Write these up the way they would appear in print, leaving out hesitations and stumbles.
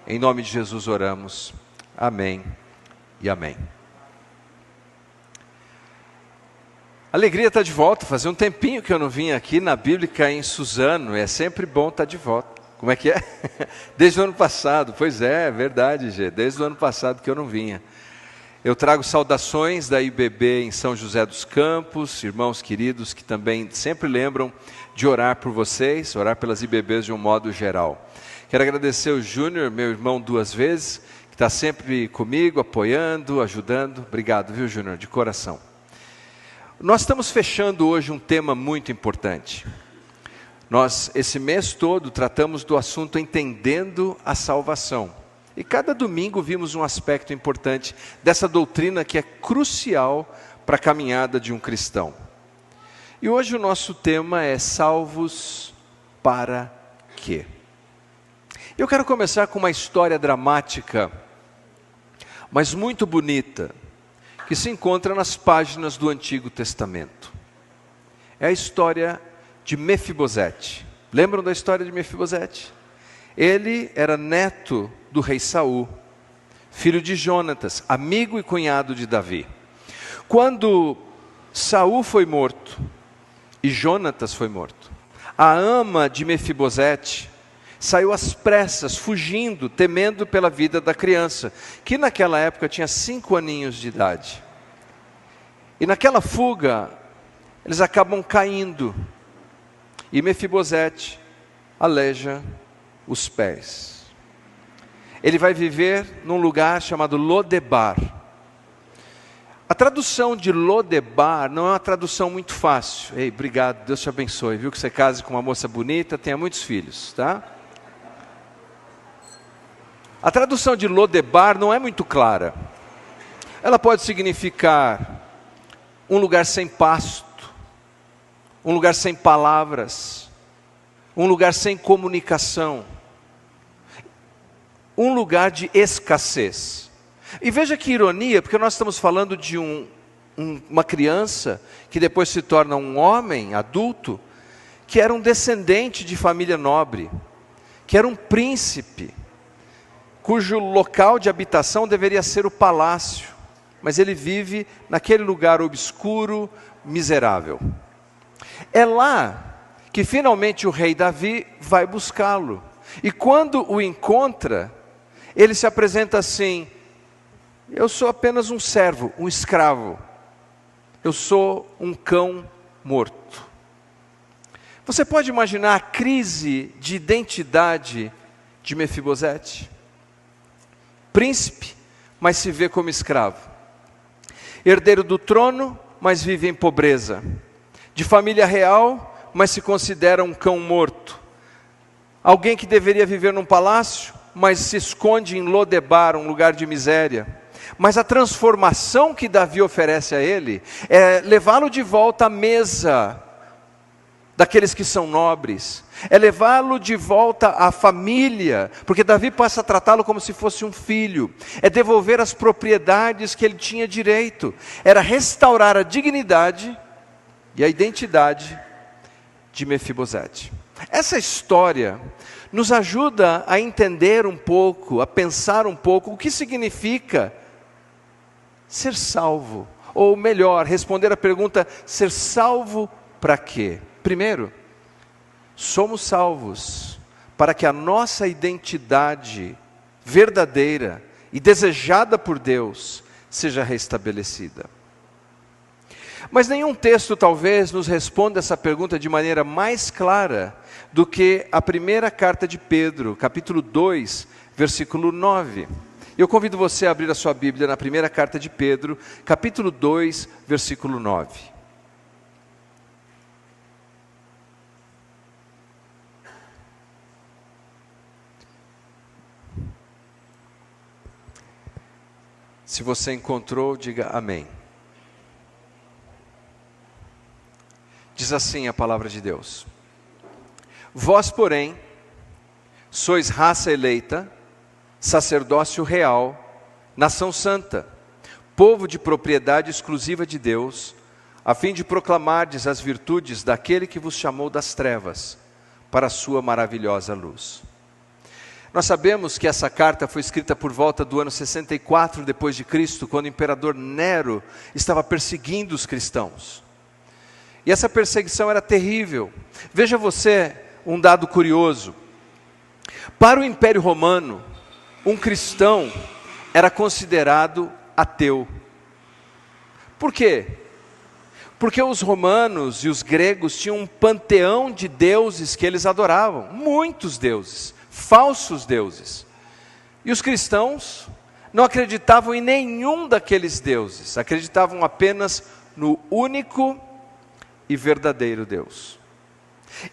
Em nome de Jesus oramos. Amém e amém. Alegria estar de volta. Fazia um tempinho que eu não vinha aqui na Bíblica em Suzano. É sempre bom estar de volta. Como é que é? Desde o ano passado. Pois é verdade, Gê. Desde o ano passado que eu não vinha. Eu trago saudações da IBB em São José dos Campos, irmãos queridos que também sempre lembram de orar por vocês, orar pelas IBBs de um modo geral. Quero agradecer o Júnior, meu irmão 2 vezes, que está sempre comigo, apoiando, ajudando. Obrigado, viu, Júnior, de coração. Nós estamos fechando hoje um tema muito importante. Nós, esse mês todo, tratamos do assunto entendendo a salvação. E cada domingo vimos um aspecto importante dessa doutrina que é crucial para a caminhada de um cristão. E hoje o nosso tema é salvos para quê? Eu quero começar com uma história dramática, mas muito bonita, que se encontra nas páginas do Antigo Testamento. É a história de Mefibosete. Lembram da história de Mefibosete? Ele era neto do rei Saul, filho de Jonatas, amigo e cunhado de Davi. Quando Saul foi morto e Jonatas foi morto, a ama de Mefibosete saiu às pressas, fugindo, temendo pela vida da criança, que naquela época tinha 5 aninhos de idade. E naquela fuga, eles acabam caindo, e Mefibosete aleija os pés. Ele vai viver num lugar chamado Lodebar. A tradução de Lodebar não é uma tradução muito fácil. Ei, obrigado, Deus te abençoe, viu? Que você case com uma moça bonita, tenha muitos filhos, tá? A tradução de Lodebar não é muito clara. Ela pode significar um lugar sem pasto, um lugar sem palavras, um lugar sem comunicação, um lugar de escassez. E veja que ironia, porque nós estamos falando de uma criança que depois se torna um homem adulto, que era um descendente de família nobre, que era um príncipe, cujo local de habitação deveria ser o palácio, mas ele vive naquele lugar obscuro, miserável. É lá que finalmente o rei Davi vai buscá-lo, e quando o encontra, ele se apresenta assim: eu sou apenas um servo, um escravo, eu sou um cão morto. Você pode imaginar a crise de identidade de Mefibosete? Príncipe, mas se vê como escravo. Herdeiro do trono, mas vive em pobreza. De família real, mas se considera um cão morto. Alguém que deveria viver num palácio, mas se esconde em Lodebar, um lugar de miséria. Mas a transformação que Davi oferece a ele é levá-lo de volta à mesa daqueles que são nobres, é levá-lo de volta à família, porque Davi passa a tratá-lo como se fosse um filho, é devolver as propriedades que ele tinha direito, era restaurar a dignidade e a identidade de Mefibosete. Essa história nos ajuda a entender um pouco, a pensar um pouco o que significa ser salvo, ou melhor, responder a pergunta: ser salvo para quê? Primeiro, somos salvos para que a nossa identidade verdadeira e desejada por Deus seja restabelecida. Mas nenhum texto talvez nos responda essa pergunta de maneira mais clara do que a primeira carta de Pedro, capítulo 2, versículo 9. Eu convido você a abrir a sua Bíblia na primeira carta de Pedro, capítulo 2, versículo 9. Se você encontrou, diga amém. Diz assim a palavra de Deus: vós, porém, sois raça eleita, sacerdócio real, nação santa, povo de propriedade exclusiva de Deus, a fim de proclamardes as virtudes daquele que vos chamou das trevas para a sua maravilhosa luz. Nós sabemos que essa carta foi escrita por volta do ano 64 depois de Cristo, quando o imperador Nero estava perseguindo os cristãos. E essa perseguição era terrível. Veja você um dado curioso. Para o Império Romano, um cristão era considerado ateu. Por quê? Porque os romanos e os gregos tinham um panteão de deuses que eles adoravam, muitos deuses, falsos deuses. E os cristãos não acreditavam em nenhum daqueles deuses, acreditavam apenas no único e verdadeiro Deus.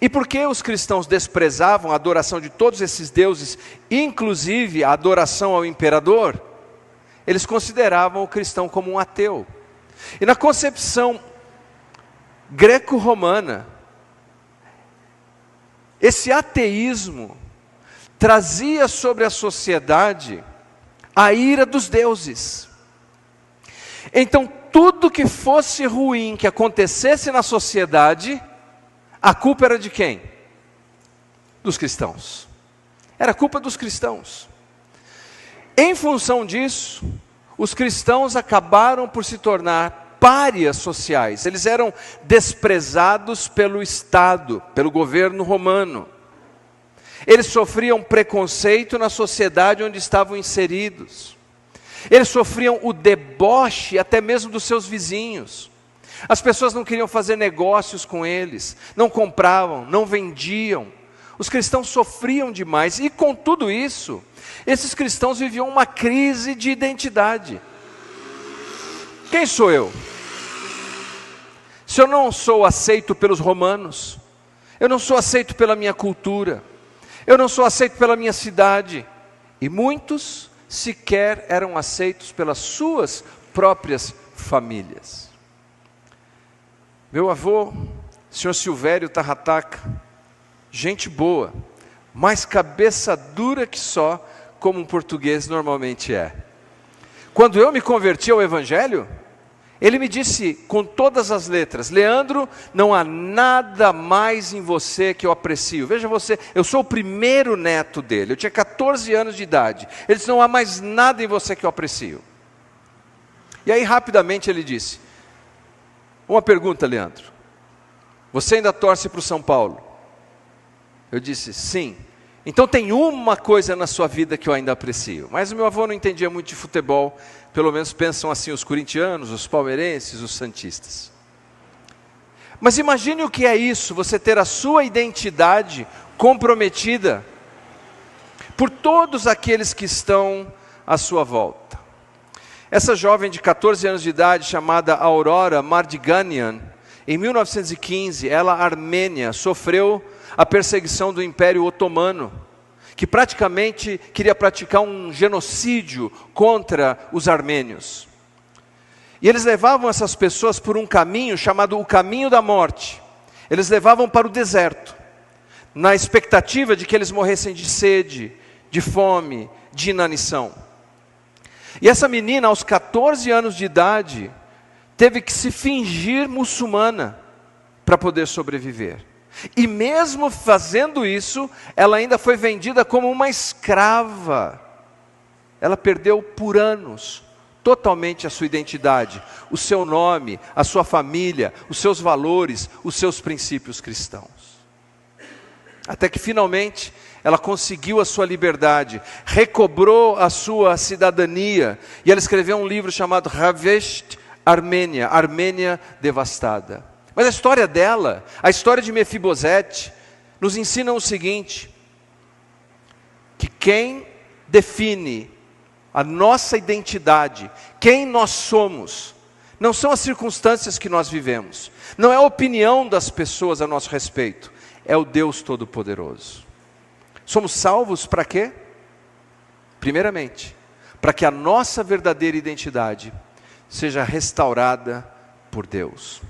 E porque os cristãos desprezavam a adoração de todos esses deuses, inclusive a adoração ao imperador, eles consideravam o cristão como um ateu. E na concepção greco-romana, esse ateísmo trazia sobre a sociedade a ira dos deuses. Então, tudo que fosse ruim que acontecesse na sociedade, a culpa era de quem? Dos cristãos. Era culpa dos cristãos. Em função disso, os cristãos acabaram por se tornar párias sociais. Eles eram desprezados pelo Estado, pelo governo romano. Eles sofriam preconceito na sociedade onde estavam inseridos. Eles sofriam o deboche até mesmo dos seus vizinhos. As pessoas não queriam fazer negócios com eles, não compravam, não vendiam. Os cristãos sofriam demais e com tudo isso, esses cristãos viviam uma crise de identidade. Quem sou eu? Se eu não sou aceito pelos romanos, eu não sou aceito pela minha cultura, eu não sou aceito pela minha cidade, e muitos sequer eram aceitos pelas suas próprias famílias. Meu avô, senhor Silvério Tarrataca, gente boa, mas cabeça dura que só, como um português normalmente é. Quando eu me converti ao Evangelho, ele me disse com todas as letras: Leandro, não há nada mais em você que eu aprecio. Veja você, eu sou o primeiro neto dele, eu tinha 14 anos de idade. Ele disse: não há mais nada em você que eu aprecio. E aí rapidamente ele disse: uma pergunta, Leandro, você ainda torce para o São Paulo? Eu disse: sim. Então tem uma coisa na sua vida que eu ainda aprecio. Mas o meu avô não entendia muito de futebol, pelo menos pensam assim os corintianos, os palmeirenses, os santistas. Mas imagine o que é isso, você ter a sua identidade comprometida por todos aqueles que estão à sua volta. Essa jovem de 14 anos de idade, chamada Aurora Mardiganian, em 1915, ela, armênia, sofreu a perseguição do Império Otomano, que praticamente queria praticar um genocídio contra os armênios. E eles levavam essas pessoas por um caminho chamado o caminho da morte. Eles levavam para o deserto, na expectativa de que eles morressem de sede, de fome, de inanição. E essa menina, aos 14 anos de idade, teve que se fingir muçulmana para poder sobreviver. E mesmo fazendo isso, ela ainda foi vendida como uma escrava. Ela perdeu por anos totalmente a sua identidade, o seu nome, a sua família, os seus valores, os seus princípios cristãos. Até que finalmente ela conseguiu a sua liberdade, recobrou a sua cidadania, e ela escreveu um livro chamado Havest Armênia, Armênia Devastada. Mas a história dela, a história de Mefibosete, nos ensina o seguinte: que quem define a nossa identidade, quem nós somos, não são as circunstâncias que nós vivemos, não é a opinião das pessoas a nosso respeito, é o Deus Todo-Poderoso. Somos salvos para quê? Primeiramente, para que a nossa verdadeira identidade seja restaurada por Deus.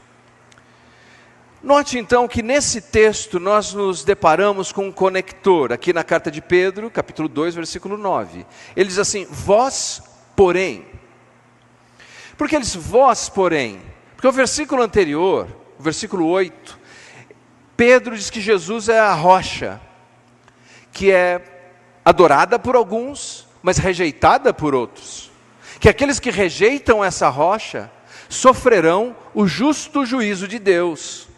Note então que nesse texto nós nos deparamos com um conector, aqui na carta de Pedro, capítulo 2, versículo 9. Ele diz assim: vós, porém. Por que ele diz vós, porém? Porque o versículo anterior, o versículo 8, Pedro diz que Jesus é a rocha, que é adorada por alguns, mas rejeitada por outros. Que aqueles que rejeitam essa rocha sofrerão o justo juízo de Deus.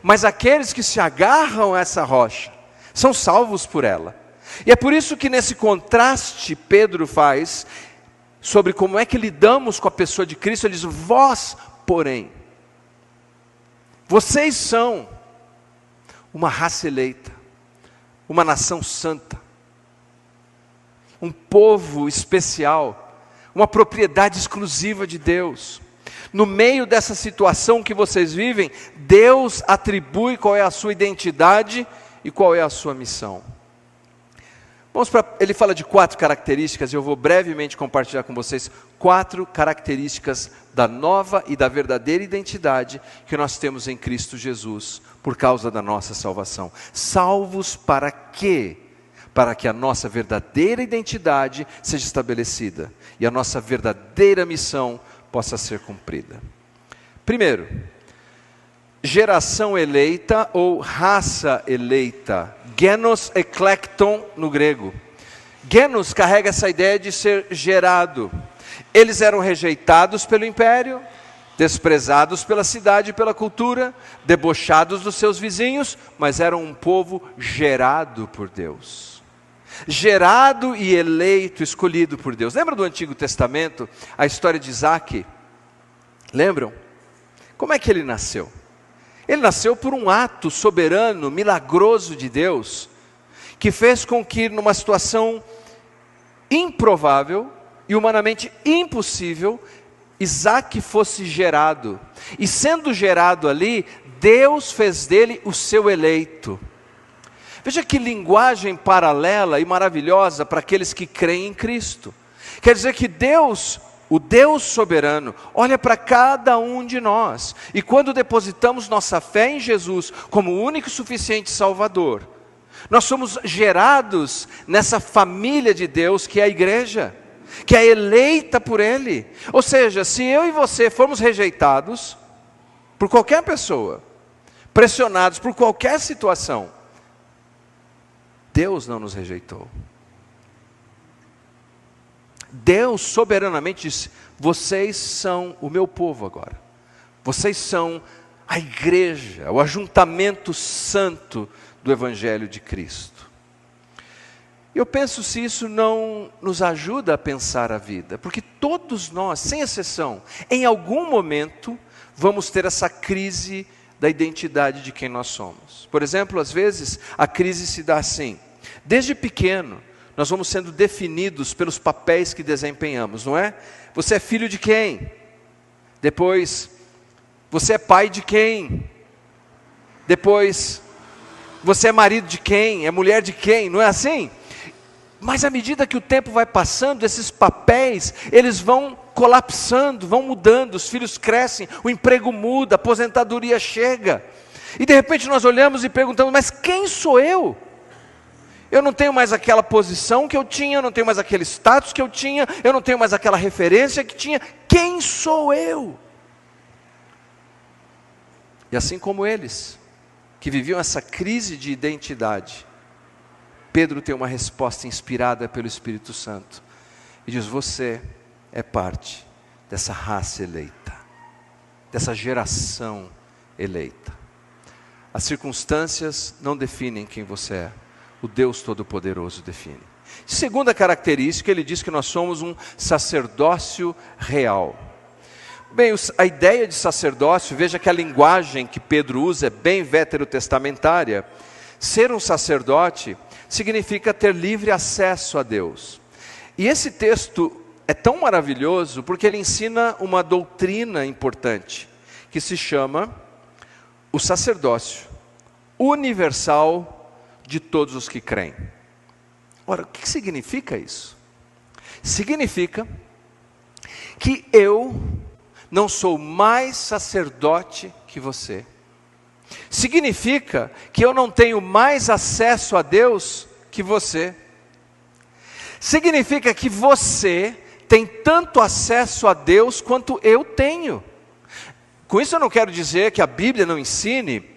Mas aqueles que se agarram a essa rocha são salvos por ela. E é por isso que nesse contraste Pedro faz sobre como é que lidamos com a pessoa de Cristo. Ele diz: vós, porém, vocês são uma raça eleita, uma nação santa, um povo especial, uma propriedade exclusiva de Deus. No meio dessa situação que vocês vivem, Deus atribui qual é a sua identidade e qual é a sua missão. Ele fala de 4 características, e eu vou brevemente compartilhar com vocês 4 características da nova e da verdadeira identidade que nós temos em Cristo Jesus, por causa da nossa salvação. Salvos para quê? Para que a nossa verdadeira identidade seja estabelecida e a nossa verdadeira missão possa ser cumprida. Primeiro, geração eleita ou raça eleita. Genos eklekton no grego. Genos carrega essa ideia de ser gerado. Eles eram rejeitados pelo império, desprezados pela cidade e pela cultura, debochados dos seus vizinhos, mas eram um povo gerado por Deus. Gerado e eleito, escolhido por Deus. Lembra do Antigo Testamento, a história de Isaac? Lembram? Como é que ele nasceu? Ele nasceu por um ato soberano, milagroso de Deus, que fez com que numa situação improvável e humanamente impossível, Isaac fosse gerado. E sendo gerado ali, Deus fez dele o seu eleito. Veja que linguagem paralela e maravilhosa para aqueles que creem em Cristo. Quer dizer que Deus, o Deus soberano, olha para cada um de nós. E quando depositamos nossa fé em Jesus como o único e suficiente Salvador, nós somos gerados nessa família de Deus que é a igreja, que é eleita por Ele. Ou seja, se eu e você formos rejeitados por qualquer pessoa, pressionados por qualquer situação, Deus não nos rejeitou. Deus soberanamente disse: vocês são o meu povo agora. Vocês são a igreja, o ajuntamento santo do Evangelho de Cristo. Eu penso se isso não nos ajuda a pensar a vida, porque todos nós, sem exceção, em algum momento, vamos ter essa crise da identidade de quem nós somos. Por exemplo, às vezes, a crise se dá assim: desde pequeno, nós vamos sendo definidos pelos papéis que desempenhamos, não é? Você é filho de quem? Depois, você é pai de quem? Depois, você é marido de quem? É mulher de quem? Não é assim? Mas à medida que o tempo vai passando, esses papéis, eles vão colapsando, vão mudando, os filhos crescem, o emprego muda, a aposentadoria chega. E de repente nós olhamos e perguntamos: mas quem sou eu? Eu não tenho mais aquela posição que eu tinha, eu não tenho mais aquele status que eu tinha, eu não tenho mais aquela referência que tinha. Quem sou eu? E assim como eles, que viviam essa crise de identidade, Pedro tem uma resposta inspirada pelo Espírito Santo. E diz: você é parte dessa raça eleita, dessa geração eleita. As circunstâncias não definem quem você é. O Deus Todo-Poderoso define. Segunda característica, ele diz que nós somos um sacerdócio real. Bem, a ideia de sacerdócio, veja que a linguagem que Pedro usa é bem veterotestamentária. Ser um sacerdote significa ter livre acesso a Deus. E esse texto é tão maravilhoso porque ele ensina uma doutrina importante, que se chama o sacerdócio universal de todos os que creem. Ora, o que significa isso? Significa que eu não sou mais sacerdote que você. Significa que eu não tenho mais acesso a Deus que você. Significa que você tem tanto acesso a Deus quanto eu tenho. Com isso eu não quero dizer que a Bíblia não ensine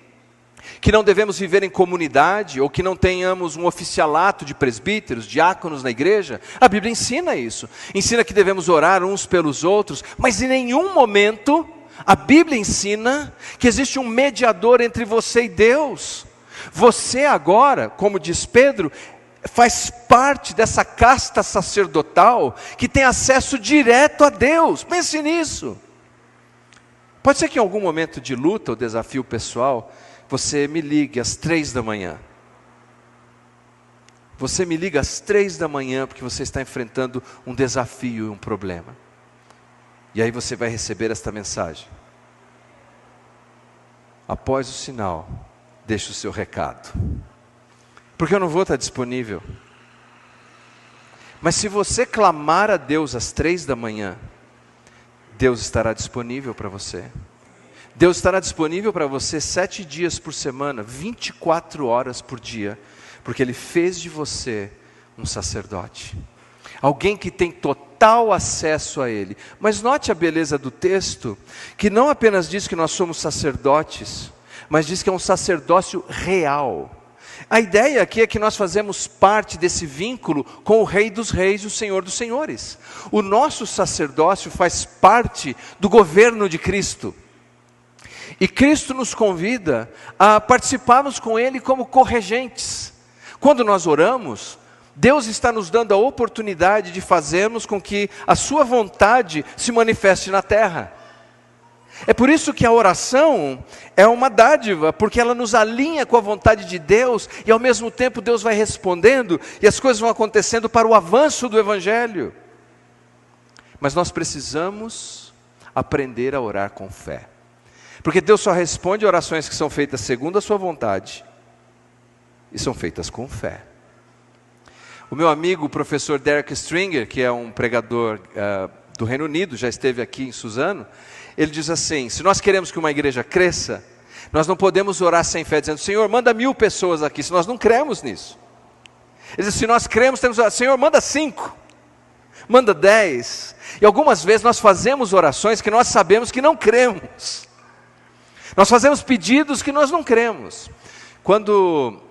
que não devemos viver em comunidade, ou que não tenhamos um oficialato de presbíteros, diáconos na igreja. A Bíblia ensina isso. Ensina que devemos orar uns pelos outros, mas em nenhum momento a Bíblia ensina que existe um mediador entre você e Deus. Você agora, como diz Pedro, faz parte dessa casta sacerdotal que tem acesso direto a Deus. Pense nisso. Pode ser que em algum momento de luta ou desafio pessoal, você me ligue às 3 da manhã. Você me liga às 3 da manhã porque você está enfrentando um desafio e um problema. E aí você vai receber esta mensagem. Após o sinal, deixe o seu recado. Porque eu não vou estar disponível. Mas se você clamar a Deus às 3 da manhã, Deus estará disponível para você. Deus estará disponível para você 7 dias por semana, 24 horas por dia, porque Ele fez de você um sacerdote. Alguém que tem total acesso a Ele. Mas note a beleza do texto, que não apenas diz que nós somos sacerdotes, mas diz que é um sacerdócio real. A ideia aqui é que nós fazemos parte desse vínculo com o Rei dos Reis e o Senhor dos Senhores. O nosso sacerdócio faz parte do governo de Cristo. E Cristo nos convida a participarmos com Ele como corregentes. Quando nós oramos, Deus está nos dando a oportunidade de fazermos com que a sua vontade se manifeste na terra. É por isso que a oração é uma dádiva, porque ela nos alinha com a vontade de Deus, e ao mesmo tempo Deus vai respondendo, e as coisas vão acontecendo para o avanço do Evangelho. Mas nós precisamos aprender a orar com fé. Porque Deus só responde a orações que são feitas segundo a sua vontade, e são feitas com fé. O meu amigo, o professor Derek Stringer, que é um pregador do Reino Unido, já esteve aqui em Suzano, ele diz assim: se nós queremos que uma igreja cresça, nós não podemos orar sem fé, dizendo: Senhor, manda 1000 pessoas aqui, se nós não cremos nisso. Ele diz: se nós cremos, temos que orar: Senhor, manda 5, manda 10. E algumas vezes nós fazemos orações que nós sabemos que não cremos. Nós fazemos pedidos que nós não cremos. Quando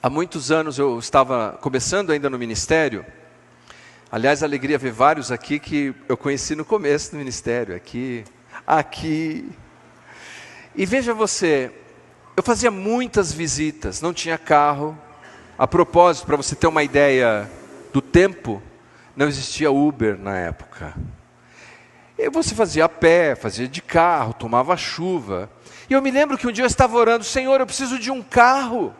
há muitos anos eu estava começando ainda no ministério, aliás, alegria ver vários aqui que eu conheci no começo do ministério, aqui. E veja você, eu fazia muitas visitas, não tinha carro. A propósito, para você ter uma ideia do tempo, não existia Uber na época. E você fazia a pé, fazia de carro, tomava chuva. E eu me lembro que um dia eu estava orando: Senhor, eu preciso de um carro.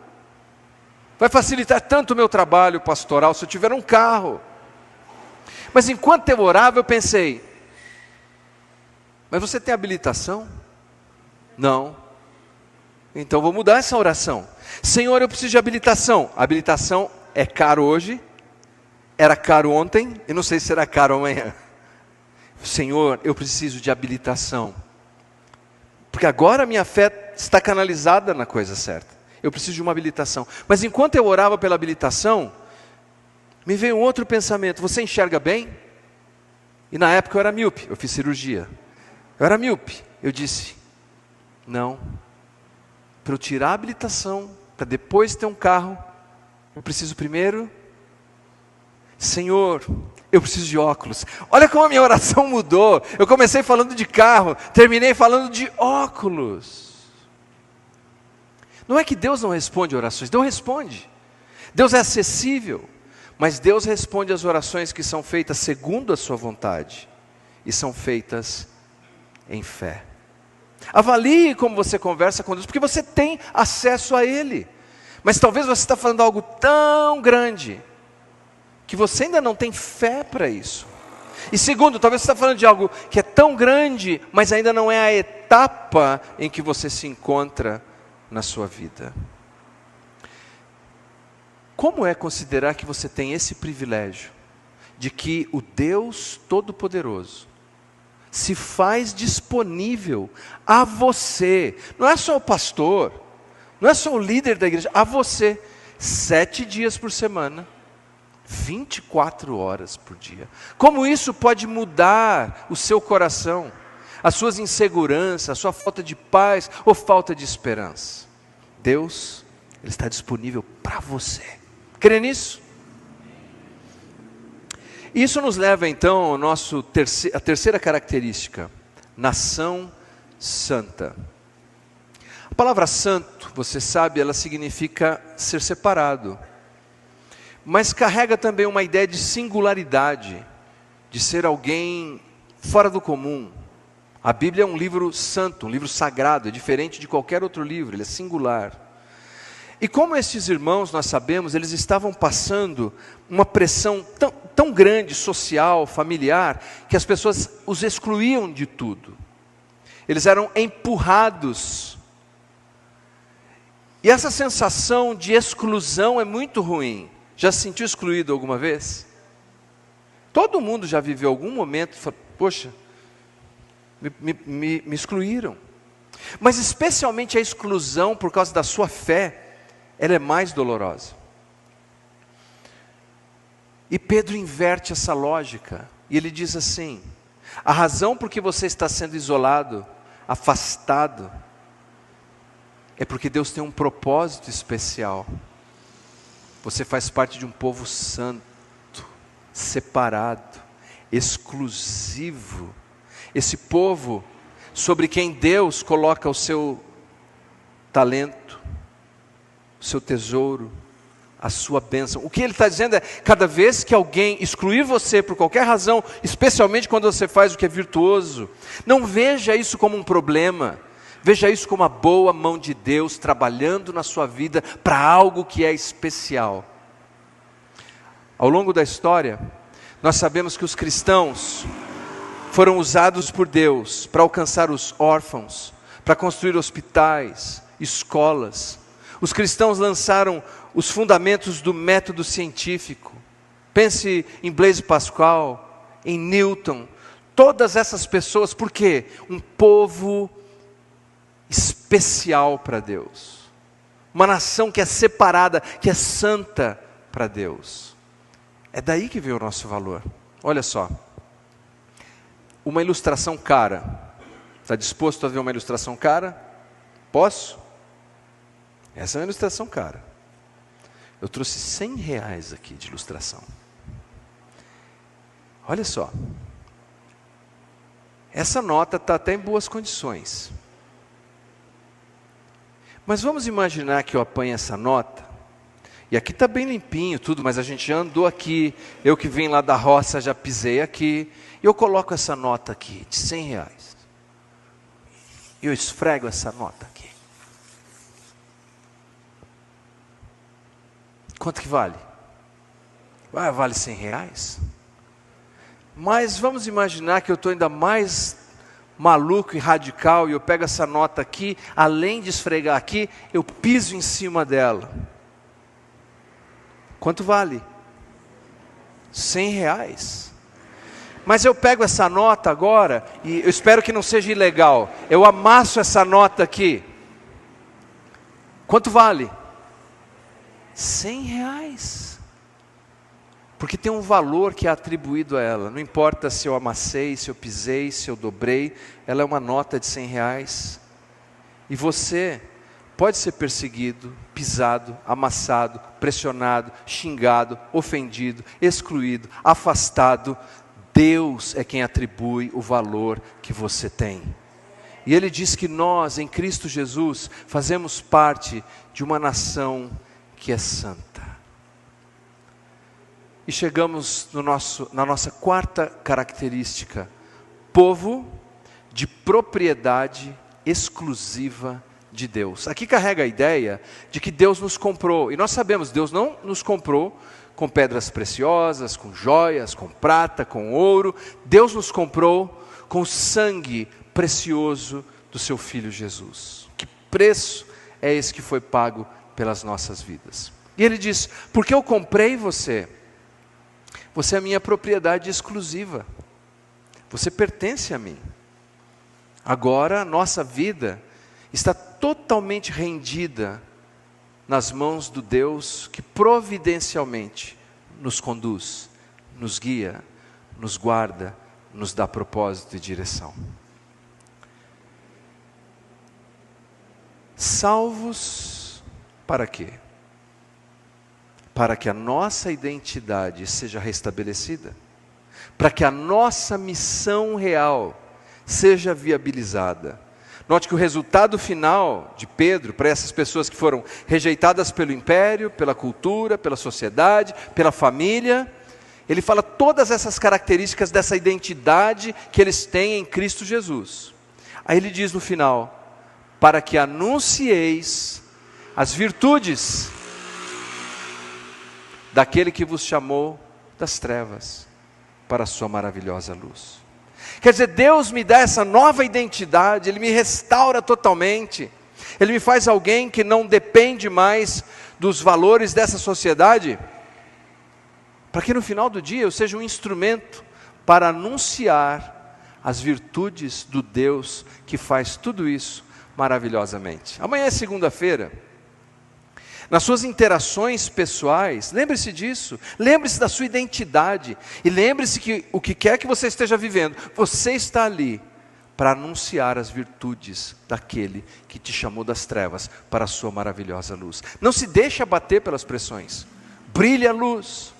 Vai facilitar tanto o meu trabalho pastoral se eu tiver um carro. Mas enquanto eu orava, eu pensei: mas você tem habilitação? Não. Então vou mudar essa oração. Senhor, eu preciso de habilitação. A habilitação é caro hoje, era caro ontem, e não sei se será caro amanhã. Senhor, eu preciso de habilitação. Porque agora a minha fé está canalizada na coisa certa. Eu preciso de uma habilitação. Mas enquanto eu orava pela habilitação, me veio um outro pensamento: você enxerga bem? E na época eu era míope, eu fiz cirurgia. Eu era míope. Eu disse: não, para eu tirar a habilitação, para depois ter um carro, eu preciso primeiro, Senhor, eu preciso de óculos. Olha como a minha oração mudou. Eu comecei falando de carro, terminei falando de óculos. Não é que Deus não responde orações, Deus responde. Deus é acessível, mas Deus responde às orações que são feitas segundo a sua vontade, e são feitas em fé. Avalie como você conversa com Deus, porque você tem acesso a Ele. Mas talvez você está falando algo tão grande, que você ainda não tem fé para isso. E segundo, talvez você está falando de algo que é tão grande, mas ainda não é a etapa em que você se encontra na sua vida. Como é considerar que você tem esse privilégio, de que o Deus Todo-Poderoso se faz disponível a você, não é só o pastor, não é só o líder da igreja, a você, 7 dias por semana, 24 horas por dia. Como isso pode mudar o seu coração, as suas inseguranças, a sua falta de paz ou falta de esperança? Deus, Ele está disponível para você. Crê nisso? Isso nos leva então ao a terceira característica, nação santa. A palavra santo, você sabe, ela significa ser separado, mas carrega também uma ideia de singularidade, de ser alguém fora do comum. A Bíblia é um livro santo, um livro sagrado, é diferente de qualquer outro livro, ele é singular. E como estes irmãos, nós sabemos, eles estavam passando uma pressão tão grande, social, familiar, que as pessoas os excluíam de tudo. Eles eram empurrados. E essa sensação de exclusão é muito ruim. Já se sentiu excluído alguma vez? Todo mundo já viveu algum momento e falou, poxa, me excluíram. Mas especialmente a exclusão por causa da sua fé, ela é mais dolorosa. E Pedro inverte essa lógica, e ele diz assim, a razão por que você está sendo isolado, afastado, é porque Deus tem um propósito especial. Você faz parte de um povo santo, separado, exclusivo. Esse povo sobre quem Deus coloca o seu talento, o seu tesouro, a sua bênção. O que ele está dizendo é, cada vez que alguém excluir você por qualquer razão, especialmente quando você faz o que é virtuoso, não veja isso como um problema, veja isso como a boa mão de Deus trabalhando na sua vida para algo que é especial. Ao longo da história, nós sabemos que os cristãos foram usados por Deus para alcançar os órfãos, para construir hospitais, escolas. Os cristãos lançaram os fundamentos do método científico. Pense em Blaise Pascal, em Newton, todas essas pessoas, por quê? Um povo especial para Deus. Uma nação que é separada, que é santa para Deus. É daí que veio o nosso valor. Olha só. Uma ilustração cara. Está disposto a ver uma ilustração cara? Posso? Essa é uma ilustração cara. Eu trouxe R$100 aqui de ilustração. Olha só. Essa nota está até em boas condições. Mas vamos imaginar que eu apanhe essa nota. E aqui está bem limpinho tudo, mas a gente já andou aqui. Eu que vim lá da roça já pisei aqui. E eu coloco essa nota aqui de R$100. E eu esfrego essa nota aqui. Quanto que vale? Vale R$100? Mas vamos imaginar que eu estou ainda mais maluco e radical, e eu pego essa nota aqui, além de esfregar aqui, eu piso em cima dela. Quanto vale? R$100. Mas eu pego essa nota agora, e eu espero que não seja ilegal, eu amasso essa nota aqui. Quanto vale? R$100. Porque tem um valor que é atribuído a ela. Não importa se eu amassei, se eu pisei, se eu dobrei, ela é uma nota de R$100. E você pode ser perseguido, pisado, amassado, pressionado, xingado, ofendido, excluído, afastado. Deus é quem atribui o valor que você tem. E Ele diz que nós, em Cristo Jesus, fazemos parte de uma nação que é santa. E chegamos na nossa quarta característica, povo de propriedade exclusiva de Deus. Aqui carrega a ideia de que Deus nos comprou, e nós sabemos, Deus não nos comprou com pedras preciosas, com joias, com prata, com ouro. Deus nos comprou com o sangue precioso do seu Filho Jesus. Que preço é esse que foi pago pelas nossas vidas? E Ele diz, porque eu comprei você, você é a minha propriedade exclusiva, você pertence a mim. Agora a nossa vida está totalmente rendida nas mãos do Deus que providencialmente nos conduz, nos guia, nos guarda, nos dá propósito e direção. Salvos Para quê? Para que a nossa identidade seja restabelecida, para que a nossa missão real seja viabilizada. Note que o resultado final de Pedro, para essas pessoas que foram rejeitadas pelo império, pela cultura, pela sociedade, pela família, ele fala todas essas características dessa identidade que eles têm em Cristo Jesus. Aí ele diz no final, para que anuncieis as virtudes daquele que vos chamou das trevas para a sua maravilhosa luz. Quer dizer, Deus me dá essa nova identidade, Ele me restaura totalmente, Ele me faz alguém que não depende mais dos valores dessa sociedade, para que no final do dia eu seja um instrumento para anunciar as virtudes do Deus que faz tudo isso maravilhosamente. Amanhã é segunda-feira. Nas suas interações pessoais, lembre-se disso, lembre-se da sua identidade, e lembre-se que o que quer que você esteja vivendo, você está ali para anunciar as virtudes daquele que te chamou das trevas para a sua maravilhosa luz. Não se deixe abater pelas pressões, brilhe a luz,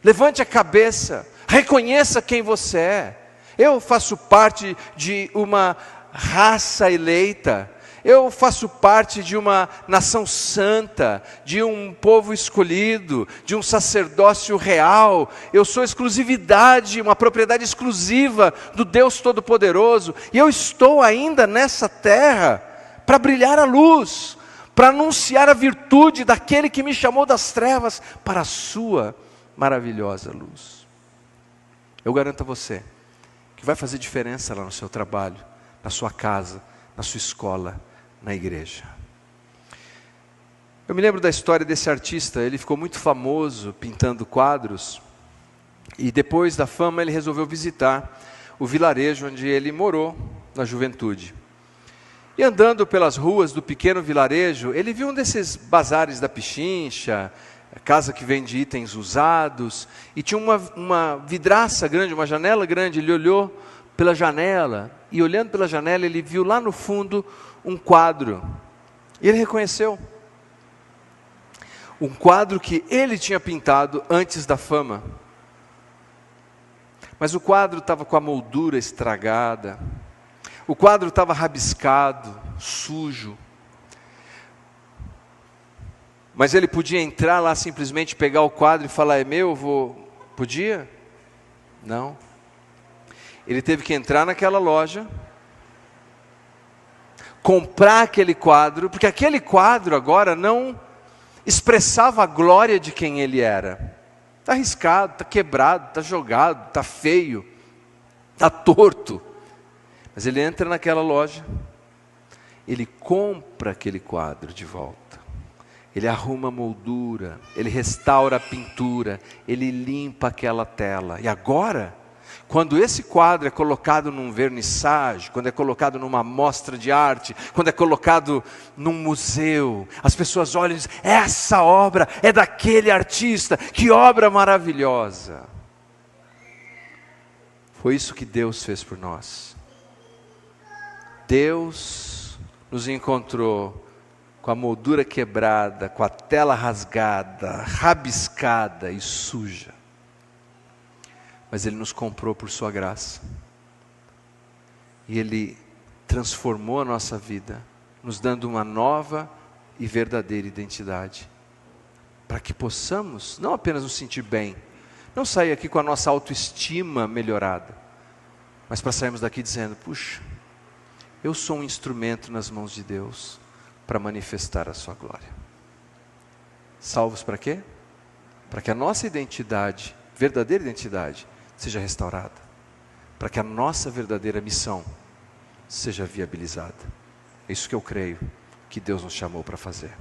levante a cabeça, reconheça quem você é. Eu faço parte de uma raça eleita, eu faço parte de uma nação santa, de um povo escolhido, de um sacerdócio real. Eu sou exclusividade, uma propriedade exclusiva do Deus Todo-Poderoso. E eu estou ainda nessa terra para brilhar a luz, para anunciar a virtude daquele que me chamou das trevas para a sua maravilhosa luz. Eu garanto a você que vai fazer diferença lá no seu trabalho, na sua casa, na sua escola, na igreja. Eu me lembro da história desse artista. Ele ficou muito famoso pintando quadros, e depois da fama ele resolveu visitar o vilarejo onde ele morou na juventude. E andando pelas ruas do pequeno vilarejo, ele viu um desses bazares da Pichincha, casa que vende itens usados, e tinha uma vidraça grande, uma janela grande. Ele olhou pela janela, e olhando pela janela ele viu lá no fundo um quadro, e ele reconheceu, um quadro que ele tinha pintado antes da fama, mas o quadro estava com a moldura estragada, o quadro estava rabiscado, sujo, mas ele podia entrar lá, simplesmente pegar o quadro e falar, é meu, podia? Não, ele teve que entrar naquela loja, comprar aquele quadro, porque aquele quadro agora não expressava a glória de quem ele era. Está arriscado, está quebrado, está jogado, está feio, está torto. Mas ele entra naquela loja, ele compra aquele quadro de volta, ele arruma a moldura, ele restaura a pintura, ele limpa aquela tela, e agora, quando esse quadro é colocado num vernissage, quando é colocado numa mostra de arte, quando é colocado num museu, as pessoas olham e dizem, essa obra é daquele artista, que obra maravilhosa. Foi isso que Deus fez por nós. Deus nos encontrou com a moldura quebrada, com a tela rasgada, rabiscada e suja. Mas Ele nos comprou por sua graça, e Ele transformou a nossa vida, nos dando uma nova e verdadeira identidade, para que possamos não apenas nos sentir bem, não sair aqui com a nossa autoestima melhorada, mas para sairmos daqui dizendo, puxa, eu sou um instrumento nas mãos de Deus, para manifestar a sua glória. Salvos para quê? Para que a nossa identidade, verdadeira identidade, seja restaurada, para que a nossa verdadeira missão seja viabilizada. É isso que eu creio que Deus nos chamou para fazer.